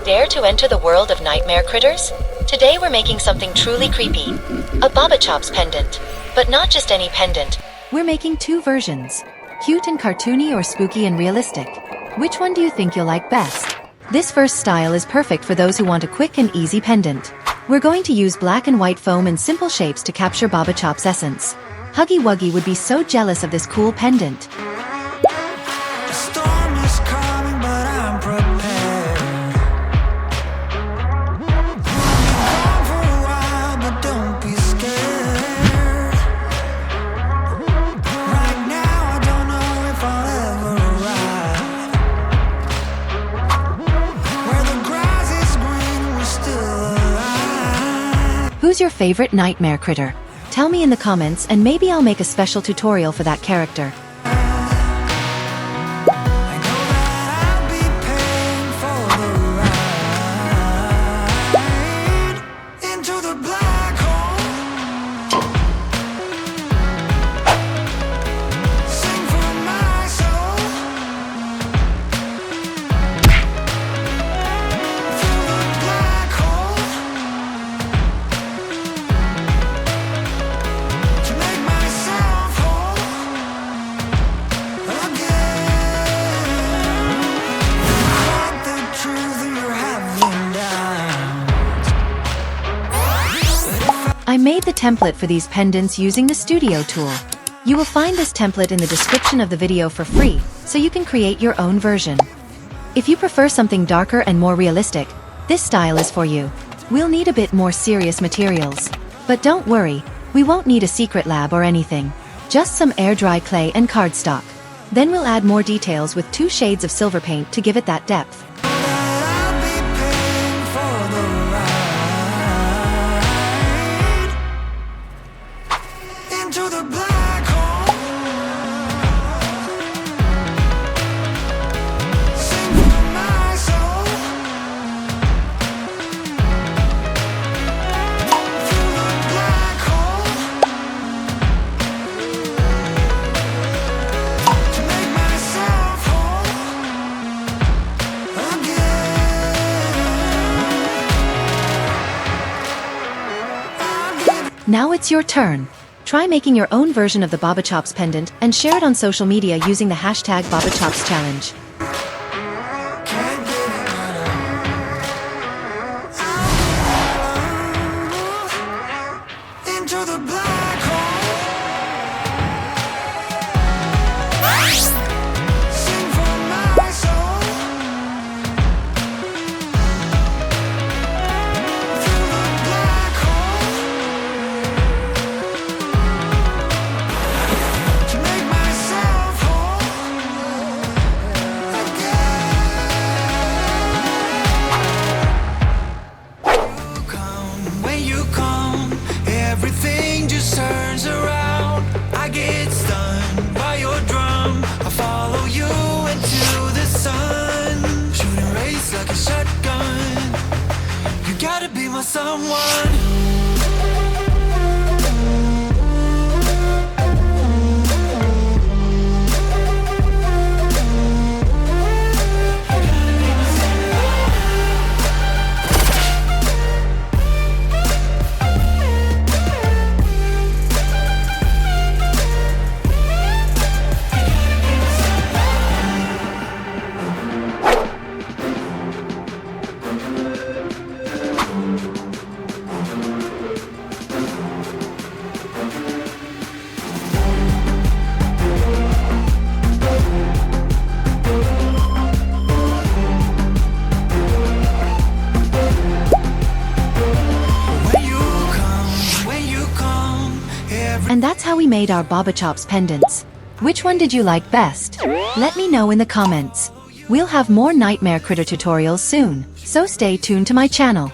Dare to enter the world of nightmare critters? Today we're making something truly creepy. A Baba Chops pendant. But not just any pendant. We're making two versions. Cute and cartoony or spooky and realistic. Which one do you think you'll like best? This first style is perfect for those who want a quick and easy pendant. We're going to use black and white foam and simple shapes to capture Baba Chops' essence. Huggy Wuggy would be so jealous of this cool pendant. The storm is coming, but I'm prepared. Gone for a while, but don't be scared. Right now, I don't know if I'll ever arrive. Where the grass is green, we're still alive. Who's your favorite nightmare critter? Tell me in the comments and maybe I'll make a special tutorial for that character. I made the template for these pendants using the Studio tool. You will find this template in the description of the video for free, so you can create your own version. If you prefer something darker and more realistic, this style is for you. We'll need a bit more serious materials. But don't worry, we won't need a secret lab or anything. Just some air-dry clay and cardstock. Then we'll add more details with 2 shades of silver paint to give it that depth. Now it's your turn. Try making your own version of the Baba Chops pendant and share it on social media using the hashtag Baba Chops Challenge. Everything just turns around. I get stunned by your drum. I follow you into the sun. Shooting race like a shotgun. You gotta be my someone. And that's how we made our Baba Chops pendants. Which one did you like best? Let me know in the comments. We'll have more nightmare critter tutorials soon, so stay tuned to my channel.